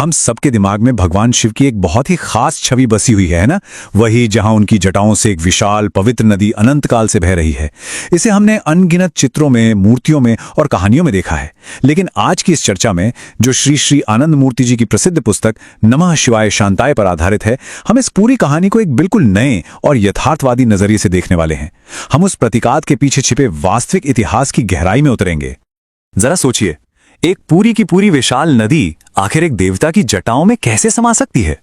हम सबके दिमाग में भगवान शिव की एक बहुत ही खास छवि बसी हुई है ना, वही जहां उनकी जटाओं से एक विशाल पवित्र नदी अनंत काल से बह रही है। इसे हमने अनगिनत चित्रों में, मूर्तियों में और कहानियों में देखा है। लेकिन आज की इस चर्चा में, जो श्री श्री आनंद मूर्ति जी की प्रसिद्ध पुस्तक नमः शिवाय शांताय पर आधारित है, हम इस पूरी कहानी को एक बिल्कुल नए और यथार्थवादी नजरिए से देखने वाले हैं। हम उस प्रतीकात्मक के पीछे छिपे वास्तविक इतिहास की गहराई में उतरेंगे। जरा सोचिए, एक पूरी की पूरी विशाल नदी आखिर एक देवता की जटाओं में कैसे समा सकती है?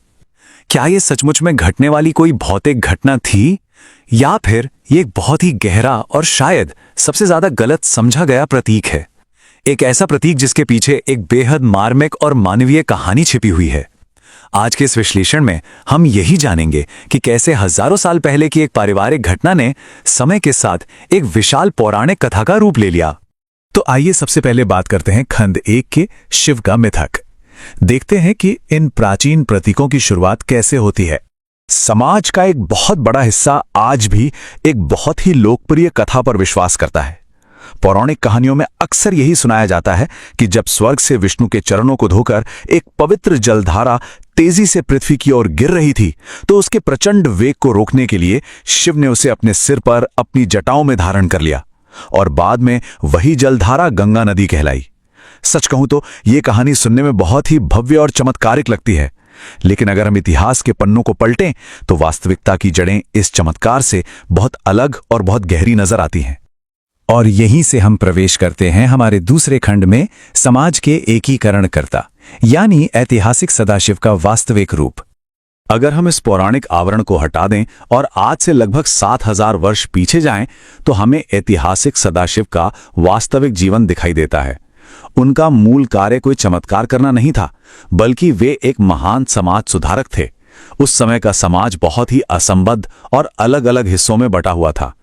क्या यह सचमुच में घटने वाली कोई भौतिक घटना थी, या फिर ये एक बहुत ही गहरा और शायद सबसे ज्यादा गलत समझा गया प्रतीक है? एक ऐसा प्रतीक जिसके पीछे एक बेहद मार्मिक और मानवीय कहानी छिपी हुई है। आज के इस विश्लेषण में हम यही जानेंगे कि कैसे हजारों साल पहले की एक पारिवारिक घटना ने समय के साथ एक विशाल पौराणिक कथा का रूप ले लिया। तो आइए सबसे पहले बात करते हैं खंड 1 के शिव का मिथक। देखते हैं कि इन प्राचीन प्रतीकों की शुरुआत कैसे होती है। समाज का एक बहुत बड़ा हिस्सा आज भी एक बहुत ही लोकप्रिय कथा पर विश्वास करता है। पौराणिक कहानियों में अक्सर यही सुनाया जाता है कि जब स्वर्ग से विष्णु के चरणों को धोकर एक पवित्र जलधारा तेजी से पृथ्वी की ओर गिर रही थी, तो उसके प्रचंड वेग को रोकने के लिए शिव ने उसे अपने सिर पर अपनी जटाओं में धारण कर लिया और बाद में वही जलधारा गंगा नदी कहलाई। सच कहूं तो यह कहानी सुनने में बहुत ही भव्य और चमत्कारिक लगती है, लेकिन अगर हम इतिहास के पन्नों को पलटें तो वास्तविकता की जड़ें इस चमत्कार से बहुत अलग और बहुत गहरी नजर आती हैं। और यहीं से हम प्रवेश करते हैं हमारे दूसरे खंड में, समाज के एकीकरणकर्ता यानी ऐतिहासिक सदाशिव का वास्तविक रूप। अगर हम इस पौराणिक आवरण को हटा दें और आज से लगभग 7000 वर्ष पीछे जाएं, तो हमें ऐतिहासिक सदाशिव का वास्तविक जीवन दिखाई देता है। उनका मूल कार्य कोई चमत्कार करना नहीं था, बल्कि वे एक महान समाज सुधारक थे। उस समय का समाज बहुत ही असंबद्ध और अलग अलग हिस्सों में बटा हुआ था।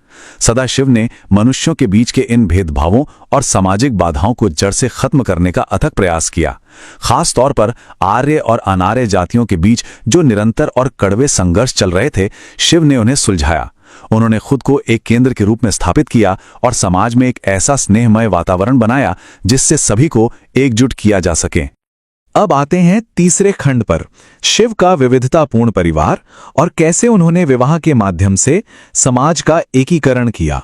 सदाशिव ने मनुष्यों के बीच के इन भेदभावों और सामाजिक बाधाओं को जड़ से खत्म करने का अथक प्रयास किया। खास तौर पर आर्य और अनार्य जातियों के बीच जो निरंतर और कड़वे संघर्ष चल रहे थे, शिव ने उन्हें सुलझाया। उन्होंने खुद को एक केंद्र के रूप में स्थापित किया और समाज में एक ऐसा स्नेहमय वातावरण बनाया जिससे सभी को एकजुट किया जा सके। अब आते हैं तीसरे खंड पर, शिव का विविधतापूर्ण परिवार और कैसे उन्होंने विवाह के माध्यम से समाज का एकीकरण किया।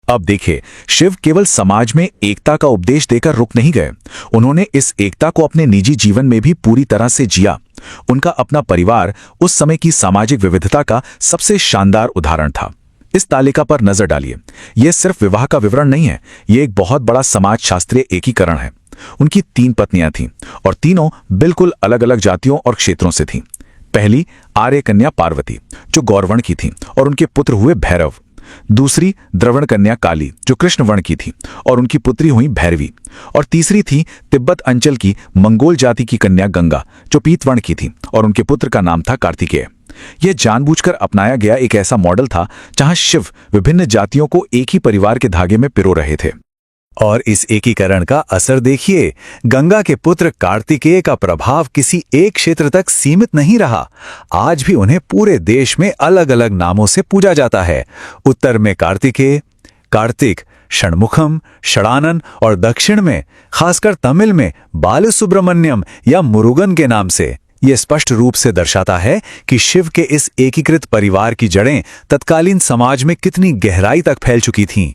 अब देखिए, शिव केवल समाज में एकता का उपदेश देकर रुक नहीं गए। उन्होंने इस एकता को अपने निजी जीवन में भी पूरी तरह से जिया। उनका अपना परिवार उस समय की सामाजिक विविधता का सबसे शानदार उदाहरण था। इस तालिका पर नजर डालिए। यह सिर्फ विवाह का विवरण नहीं है, यह एक बहुत बड़ा समाज शास्त्रीय एकीकरण है। उनकी 3 पत्नियां थीं और तीनों बिल्कुल अलग अलग जातियों और क्षेत्रों से थीं। पहली आर्य कन्या पार्वती, जो गौरवर्ण की थी और उनके पुत्र हुए भैरव। दूसरी द्रवण कन्या काली, जो कृष्ण वर्ण की थी और उनकी पुत्री हुई भैरवी। और तीसरी थी तिब्बत अंचल की मंगोल जाति की कन्या गंगा, जो पीतवर्ण की थी और उनके पुत्र का नाम था कार्तिकेय। यह जानबूझकर अपनाया गया एक ऐसा मॉडल था जहां शिव विभिन्न जातियों को एक ही परिवार के धागे में पिरो रहे थे। और इस एकीकरण का असर देखिए, गंगा के पुत्र कार्तिकेय का प्रभाव किसी एक क्षेत्र तक सीमित नहीं रहा। आज भी उन्हें पूरे देश में अलग अलग नामों से पूजा जाता है। उत्तर में कार्तिकेय, कार्तिक, षणमुखम, षडानन और दक्षिण में, खासकर तमिल में, बालसुब्रमण्यम या मुरुगन के नाम से। यह स्पष्ट रूप से दर्शाता है कि शिव के इस एकीकृत परिवार की जड़ें तत्कालीन समाज में कितनी गहराई तक फैल चुकी थीं।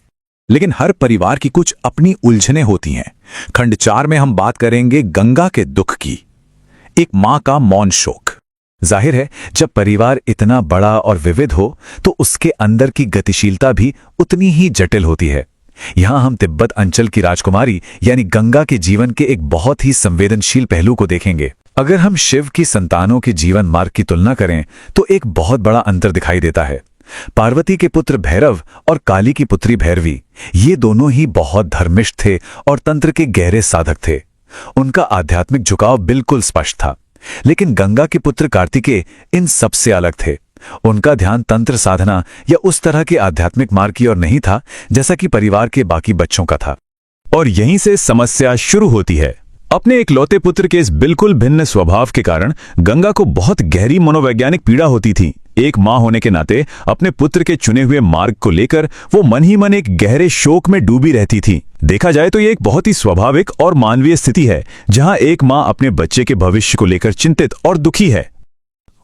लेकिन हर परिवार की कुछ अपनी उलझनें होती हैं। खंड 4 में हम बात करेंगे गंगा के दुख की, एक मां का मौन शोक। जाहिर है, जब परिवार इतना बड़ा और विविध हो तो उसके अंदर की गतिशीलता भी उतनी ही जटिल होती है। यहां हम तिब्बत अंचल की राजकुमारी यानी गंगा के जीवन के एक बहुत ही संवेदनशील पहलू को देखेंगे। अगर हम शिव की संतानों के जीवन मार्ग की तुलना करें तो एक बहुत बड़ा अंतर दिखाई देता है। पार्वती के पुत्र भैरव और काली की पुत्री भैरवी, ये दोनों ही बहुत धर्मिष्ठ थे और तंत्र के गहरे साधक थे। उनका आध्यात्मिक झुकाव बिल्कुल स्पष्ट था। लेकिन गंगा के पुत्र कार्तिकेय इन सबसे अलग थे। उनका ध्यान तंत्र साधना या उस तरह के आध्यात्मिक मार्ग की ओर नहीं था जैसा कि परिवार के बाकी बच्चों का था। और यहीं से समस्या शुरू होती है। अपने इकलौते पुत्र के इस बिल्कुल भिन्न स्वभाव के कारण गंगा को बहुत गहरी मनोवैज्ञानिक पीड़ा होती थी। एक माँ होने के नाते अपने पुत्र के चुने हुए मार्ग को लेकर वो मन ही मन एक गहरे शोक में डूबी रहती थी। देखा जाए तो ये एक बहुत ही स्वाभाविक और मानवीय स्थिति है, जहां एक माँ अपने बच्चे के भविष्य को लेकर चिंतित और दुखी है।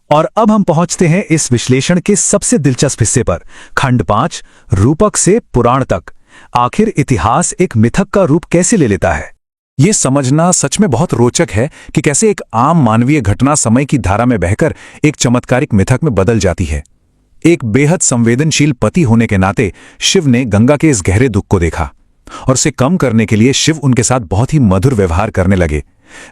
और अब हम पहुंचते हैं इस विश्लेषण के सबसे दिलचस्प हिस्से पर, खंड 5, रूपक से पुराण तक। आखिर इतिहास एक मिथक का रूप कैसे ले लेता है? ये समझना सच में बहुत रोचक है कि कैसे एक आम मानवीय घटना समय की धारा में बहकर एक चमत्कारिक मिथक में बदल जाती है। एक बेहद संवेदनशील पति होने के नाते शिव ने गंगा के इस गहरे दुख को देखा और उसे कम करने के लिए शिव उनके साथ बहुत ही मधुर व्यवहार करने लगे।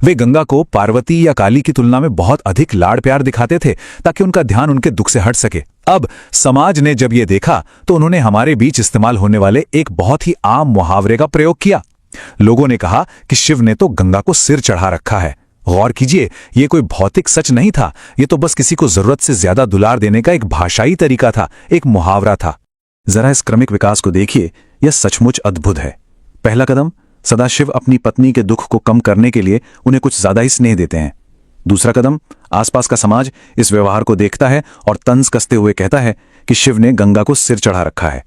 वे गंगा को पार्वती या काली की तुलना में बहुत अधिक लाड़ प्यार दिखाते थे ताकि उनका ध्यान उनके दुख से हट सके। अब समाज ने जब ये देखा तो उन्होंने हमारे बीच इस्तेमाल होने वाले एक बहुत ही आम मुहावरे का प्रयोग किया। लोगों ने कहा कि शिव ने तो गंगा को सिर चढ़ा रखा है। गौर कीजिए, ये कोई भौतिक सच नहीं था, ये तो बस किसी को जरूरत से ज्यादा दुलार देने का एक भाषाई तरीका था, एक मुहावरा था। जरा इस क्रमिक विकास को देखिए, यह सचमुच अद्भुत है। पहला कदम, सदाशिव अपनी पत्नी के दुख को कम करने के लिए उन्हें कुछ ज्यादा ही स्नेह देते हैं। दूसरा कदम, आसपास का समाज इस व्यवहार को देखता है और तंज कसते हुए कहता है कि शिव ने गंगा को सिर चढ़ा रखा है।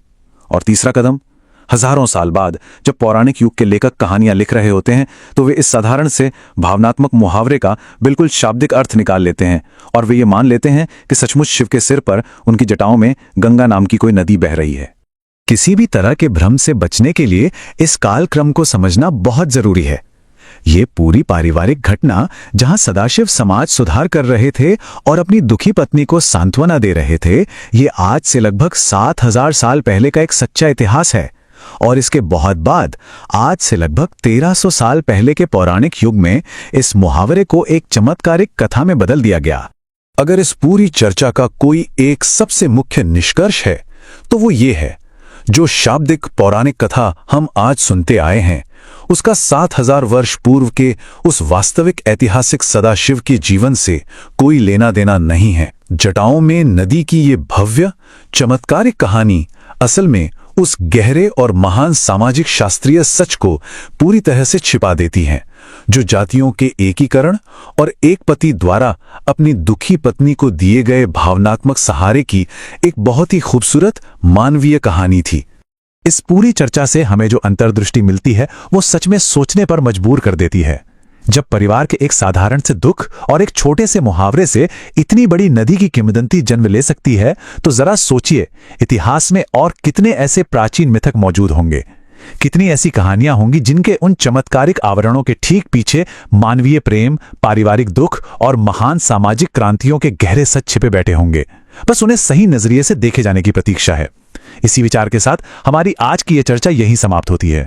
और तीसरा कदम, हजारों साल बाद जब पौराणिक युग के लेखक कहानियां लिख रहे होते हैं तो वे इस साधारण से भावनात्मक मुहावरे का बिल्कुल शाब्दिक अर्थ निकाल लेते हैं और वे ये मान लेते हैं कि सचमुच शिव के सिर पर उनकी जटाओं में गंगा नाम की कोई नदी बह रही है। किसी भी तरह के भ्रम से बचने के लिए इस कालक्रम को समझना बहुत जरूरी है। ये पूरी पारिवारिक घटना, जहां सदाशिव समाज सुधार कर रहे थे और अपनी दुखी पत्नी को सांत्वना दे रहे थे, ये आज से लगभग 7000 साल पहले का एक सच्चा इतिहास है। और इसके बहुत बाद आज से लगभग 1300 साल पहले के पौराणिक युग में इस मुहावरे को एक चमत्कारिक कथा में बदल दिया गया। अगर इस पूरी चर्चा का कोई एक सबसे मुख्य निष्कर्ष है तो वो ये है, जो शाब्दिक पौराणिक कथा हम आज सुनते आए हैं उसका 7000 वर्ष पूर्व के उस वास्तविक ऐतिहासिक सदाशिव के जीवन से कोई लेना देना नहीं है। जटाओं में नदी की ये भव्य चमत्कारिक कहानी असल में उस गहरे और महान सामाजिक शास्त्रीय सच को पूरी तरह से छिपा देती हैं, जो जातियों के एकीकरण और एक पति द्वारा अपनी दुखी पत्नी को दिए गए भावनात्मक सहारे की एक बहुत ही खूबसूरत मानवीय कहानी थी। इस पूरी चर्चा से हमें जो अंतर्दृष्टि मिलती है वो सच में सोचने पर मजबूर कर देती है। जब परिवार के एक साधारण से दुख और एक छोटे से मुहावरे से इतनी बड़ी नदी की किंवदंती जन्म ले सकती है, तो जरा सोचिए इतिहास में और कितने ऐसे प्राचीन मिथक मौजूद होंगे, कितनी ऐसी कहानियां होंगी जिनके उन चमत्कारिक आवरणों के ठीक पीछे मानवीय प्रेम, पारिवारिक दुख और महान सामाजिक क्रांतियों के गहरे सच छिपे बैठे होंगे। बस उन्हें सही नजरिए से देखे जाने की प्रतीक्षा है। इसी विचार के साथ हमारी आज की यह चर्चा यहीं समाप्त होती है।